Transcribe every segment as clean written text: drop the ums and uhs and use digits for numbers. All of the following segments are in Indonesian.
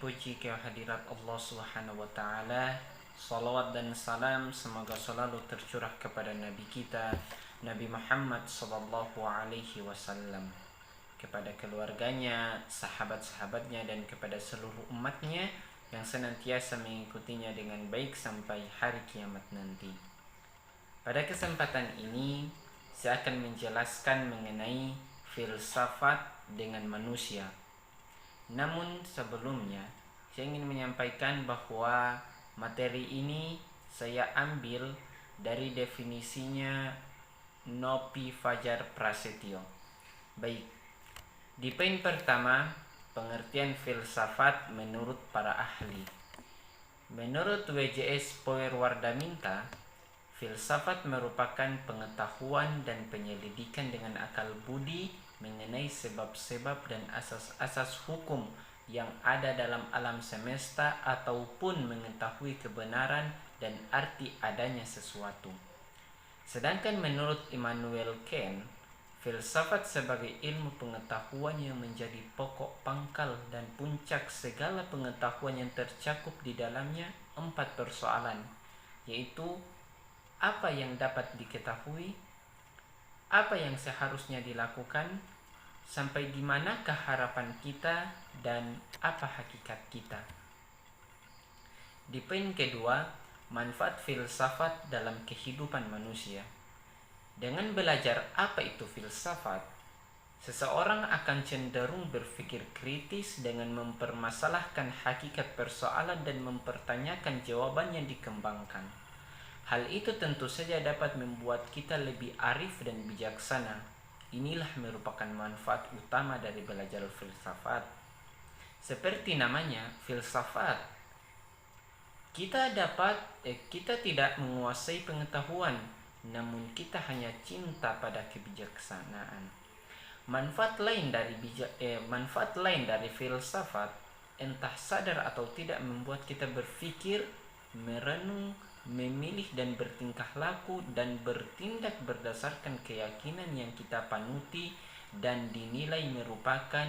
puji kehadirat Allah Subhanahu wa taala. Salawat dan salam semoga selalu tercurah kepada nabi kita Nabi Muhammad sallallahu alaihi wasallam, kepada keluarganya, sahabat-sahabatnya dan kepada seluruh umatnya yang senantiasa mengikutinya dengan baik sampai hari kiamat nanti. Pada kesempatan ini saya akan menjelaskan mengenai filsafat dengan manusia. Namun sebelumnya, saya ingin menyampaikan bahwa materi ini saya ambil dari definisinya Nopi Fajar Prasetyo. Baik, di poin pertama, pengertian filsafat menurut para ahli. Menurut WJS Poerwardaminta, filsafat merupakan pengetahuan dan penyelidikan dengan akal budi mengenai sebab-sebab dan asas-asas hukum yang ada dalam alam semesta ataupun mengetahui kebenaran dan arti adanya sesuatu. Sedangkan menurut Immanuel Kant, filsafat sebagai ilmu pengetahuan yang menjadi pokok pangkal dan puncak segala pengetahuan yang tercakup di dalamnya 4 persoalan, yaitu apa yang dapat diketahui, apa yang seharusnya dilakukan, sampai di manakah harapan kita, dan apa hakikat kita. Di poin kedua, manfaat filsafat dalam kehidupan manusia. Dengan belajar apa itu filsafat, seseorang akan cenderung berpikir kritis dengan mempermasalahkan hakikat persoalan dan mempertanyakan jawaban yang dikembangkan. Hal itu tentu saja dapat membuat kita lebih arif dan bijaksana. Inilah merupakan manfaat utama dari belajar filsafat. Seperti namanya, filsafat. Kita tidak menguasai pengetahuan, namun kita hanya cinta pada kebijaksanaan. Manfaat lain dari filsafat, entah sadar atau tidak, membuat kita berpikir, merenung, memilih dan bertingkah laku dan bertindak berdasarkan keyakinan yang kita panuti dan dinilai merupakan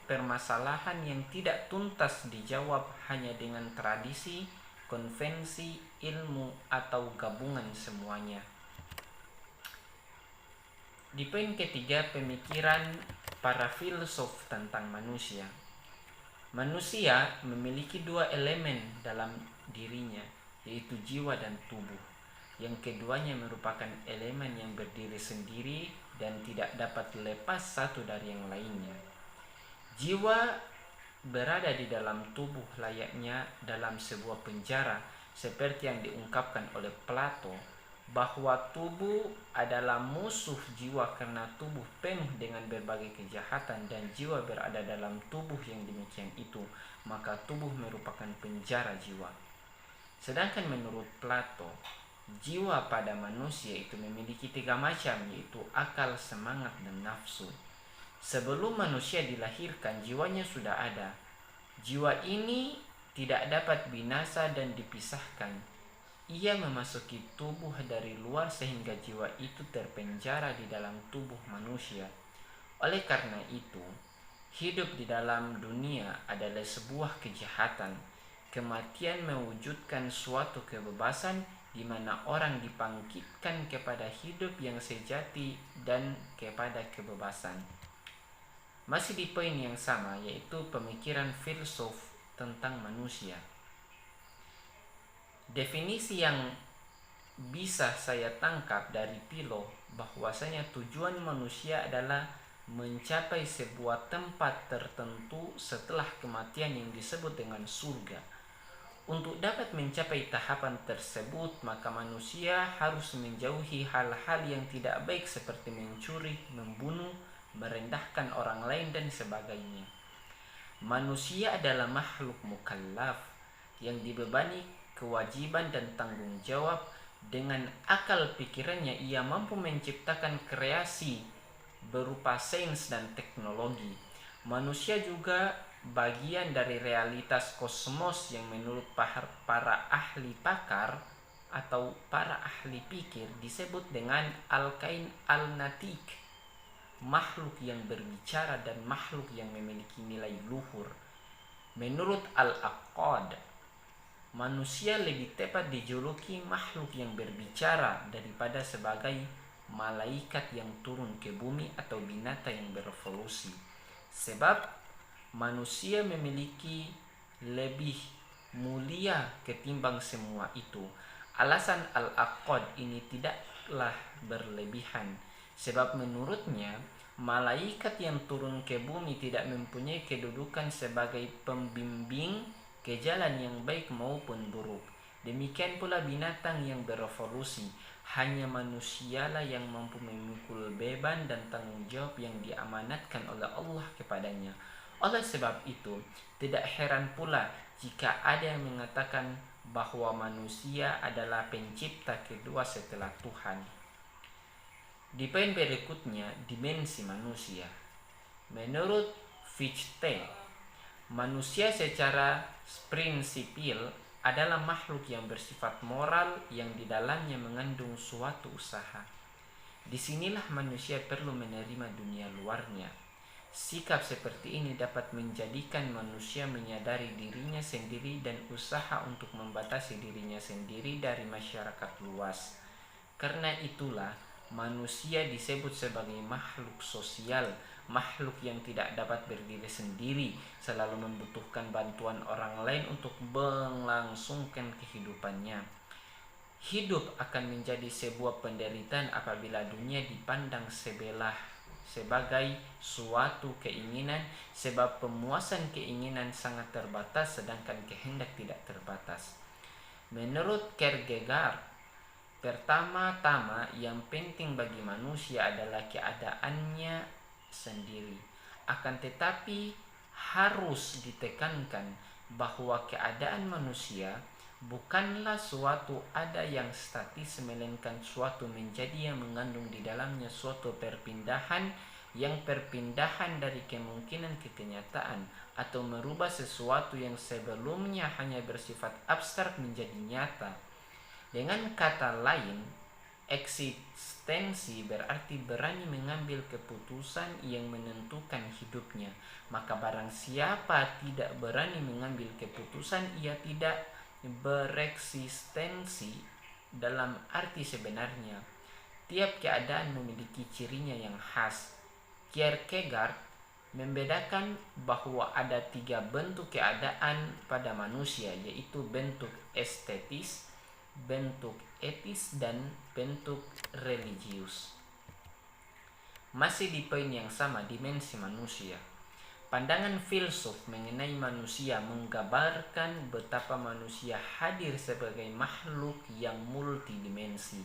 permasalahan yang tidak tuntas dijawab hanya dengan tradisi, konvensi, ilmu, atau gabungan semuanya. Di poin ketiga, pemikiran para filsuf tentang manusia. Manusia memiliki 2 elemen dalam dirinya, yaitu jiwa dan tubuh. Yang keduanya merupakan elemen yang berdiri sendiri dan tidak dapat lepas satu dari yang lainnya. Jiwa berada di dalam tubuh layaknya dalam sebuah penjara, seperti yang diungkapkan oleh Plato, bahwa tubuh adalah musuh jiwa karena tubuh penuh dengan berbagai kejahatan dan jiwa berada dalam tubuh yang demikian itu, maka tubuh merupakan penjara jiwa. Sedangkan menurut Plato, jiwa pada manusia itu memiliki 3 macam, yaitu akal, semangat, dan nafsu. Sebelum manusia dilahirkan, jiwanya sudah ada. Jiwa ini tidak dapat binasa dan dipisahkan. Ia memasuki tubuh dari luar sehingga jiwa itu terpenjara di dalam tubuh manusia. Oleh karena itu, hidup di dalam dunia adalah sebuah kejahatan. Kematian mewujudkan suatu kebebasan di mana orang dibangkitkan kepada hidup yang sejati dan kepada kebebasan. Masih di poin yang sama, yaitu pemikiran filsuf tentang manusia. Definisi yang bisa saya tangkap dari Philo bahwasanya tujuan manusia adalah mencapai sebuah tempat tertentu setelah kematian yang disebut dengan surga. Untuk dapat mencapai tahapan tersebut, maka manusia harus menjauhi hal-hal yang tidak baik seperti mencuri, membunuh, merendahkan orang lain, dan sebagainya. Manusia adalah makhluk mukallaf yang dibebani kewajiban dan tanggung jawab. Dengan akal pikirannya ia mampu menciptakan kreasi berupa sains dan teknologi. Manusia juga bagian dari realitas kosmos yang menurut para ahli pakar atau para ahli pikir disebut dengan al-kain al-natik, makhluk yang berbicara dan makhluk yang memiliki nilai luhur. Menurut Al-Aqad, manusia lebih tepat dijuluki makhluk yang berbicara daripada sebagai malaikat yang turun ke bumi atau binatang yang berevolusi. Sebab manusia memiliki lebih mulia ketimbang semua itu. Alasan Al-Aqad ini tidaklah berlebihan, sebab menurutnya malaikat yang turun ke bumi tidak mempunyai kedudukan sebagai pembimbing ke jalan yang baik maupun buruk. Demikian pula binatang yang berevolusi, hanya manusialah yang mampu memikul beban dan tanggung jawab yang diamanatkan oleh Allah kepadanya. Oleh sebab itu, tidak heran pula jika ada yang mengatakan bahwa manusia adalah pencipta kedua setelah Tuhan. Di poin berikutnya, dimensi manusia. Menurut Fichte, manusia secara prinsipil adalah makhluk yang bersifat moral yang di dalamnya mengandung suatu usaha. Disinilah manusia perlu menerima dunia luarnya. Sikap seperti ini dapat menjadikan manusia menyadari dirinya sendiri dan usaha untuk membatasi dirinya sendiri dari masyarakat luas. Karena itulah manusia disebut sebagai makhluk sosial, makhluk yang tidak dapat berdiri sendiri, selalu membutuhkan bantuan orang lain untuk melangsungkan kehidupannya. Hidup akan menjadi sebuah penderitaan apabila dunia dipandang sebagai suatu keinginan, sebab pemuasan keinginan sangat terbatas sedangkan kehendak tidak terbatas. Menurut Kierkegaard, pertama-tama yang penting bagi manusia adalah keadaannya sendiri. Akan tetapi harus ditekankan bahwa keadaan manusia bukanlah suatu ada yang statis, melainkan suatu menjadi yang mengandung di dalamnya suatu perpindahan dari kemungkinan ke kenyataan, atau merubah sesuatu yang sebelumnya hanya bersifat abstrak menjadi nyata. Dengan kata lain, eksistensi berarti berani mengambil keputusan yang menentukan hidupnya. Maka barang siapa tidak berani mengambil keputusan, ia tidak bereksistensi dalam arti sebenarnya. Tiap keadaan memiliki cirinya yang khas. Kierkegaard membedakan bahwa ada 3 bentuk keadaan pada manusia, yaitu bentuk estetis, bentuk etis, dan bentuk religius. Masih di poin yang sama, dimensi manusia. Pandangan filsuf mengenai manusia menggambarkan betapa manusia hadir sebagai makhluk yang multidimensi.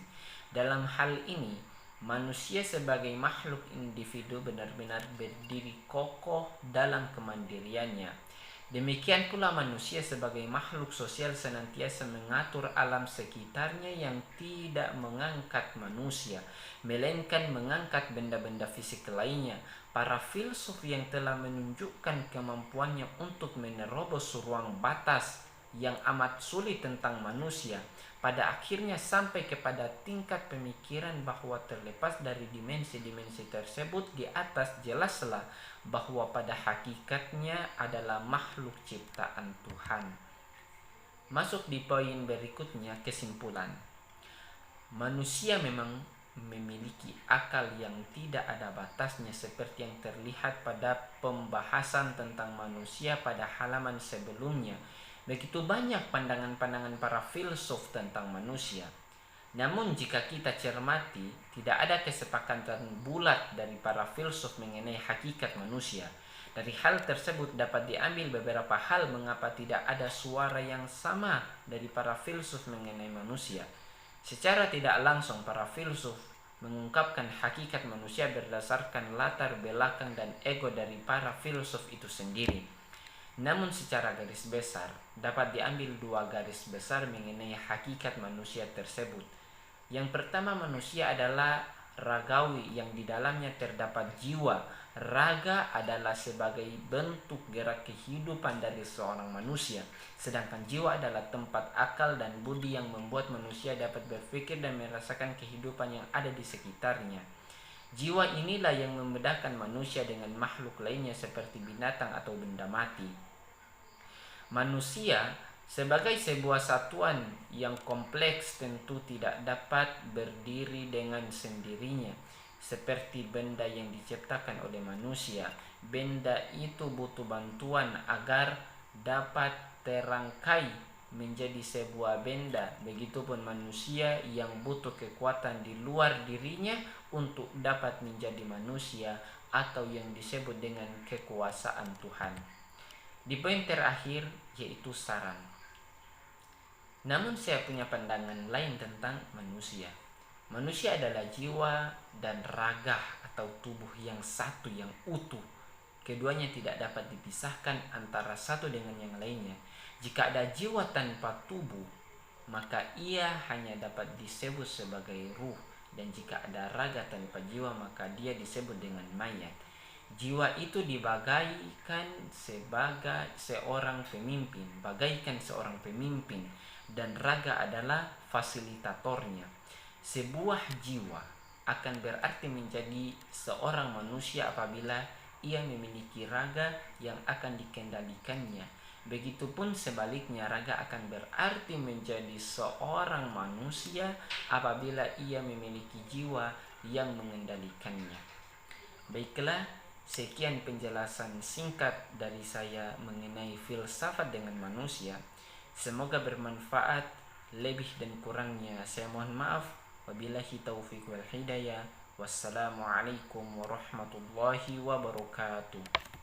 Dalam hal ini, manusia sebagai makhluk individu benar-benar berdiri kokoh dalam kemandiriannya. Demikian pula manusia sebagai makhluk sosial senantiasa mengatur alam sekitarnya yang tidak mengangkat manusia, melainkan mengangkat benda-benda fisik lainnya. Para filsuf yang telah menunjukkan kemampuannya untuk menerobos ruang batas yang amat sulit tentang manusia, pada akhirnya sampai kepada tingkat pemikiran bahwa terlepas dari dimensi-dimensi tersebut di atas, jelaslah bahwa pada hakikatnya adalah makhluk ciptaan Tuhan. Masuk di poin berikutnya, kesimpulan. Manusia memang memiliki akal yang tidak ada batasnya, seperti yang terlihat pada pembahasan tentang manusia pada halaman sebelumnya. Begitu banyak pandangan-pandangan para filsuf tentang manusia. Namun jika kita cermati, tidak ada kesepakatan bulat dari para filsuf mengenai hakikat manusia. Dari hal tersebut dapat diambil beberapa hal mengapa tidak ada suara yang sama dari para filsuf mengenai manusia. Secara tidak langsung para filsuf mengungkapkan hakikat manusia berdasarkan latar belakang dan ego dari para filsuf itu sendiri. Namun secara garis besar dapat diambil 2 garis besar mengenai hakikat manusia tersebut. Yang pertama, manusia adalah ragawi yang di dalamnya terdapat jiwa. Raga adalah sebagai bentuk gerak kehidupan dari seorang manusia, sedangkan jiwa adalah tempat akal dan budi yang membuat manusia dapat berpikir dan merasakan kehidupan yang ada di sekitarnya. Jiwa inilah yang membedakan manusia dengan makhluk lainnya seperti binatang atau benda mati. Manusia sebagai sebuah satuan yang kompleks tentu tidak dapat berdiri dengan sendirinya. Seperti benda yang diciptakan oleh manusia, benda itu butuh bantuan agar dapat terangkai menjadi sebuah benda. Begitupun manusia yang butuh kekuatan di luar dirinya untuk dapat menjadi manusia, atau yang disebut dengan kekuasaan Tuhan. Di poin terakhir yaitu saran. Namun saya punya pandangan lain tentang manusia. Manusia adalah jiwa dan raga atau tubuh yang satu, yang utuh. Keduanya tidak dapat dipisahkan antara satu dengan yang lainnya. Jika ada jiwa tanpa tubuh, maka ia hanya dapat disebut sebagai ruh. Dan jika ada raga tanpa jiwa, maka dia disebut dengan mayat. Jiwa itu dibagaikan sebagai seorang pemimpin, dan raga adalah fasilitatornya. Sebuah jiwa akan berarti menjadi seorang manusia apabila ia memiliki raga yang akan dikendalikannya. Begitupun sebaliknya, raga akan berarti menjadi seorang manusia apabila ia memiliki jiwa yang mengendalikannya. Baiklah, sekian penjelasan singkat dari saya mengenai filsafat dengan manusia. Semoga bermanfaat. Lebih dan kurangnya saya mohon maaf. Wabillahi taufiq wal hidayah. Wassalamualaikum warahmatullahi wabarakatuh.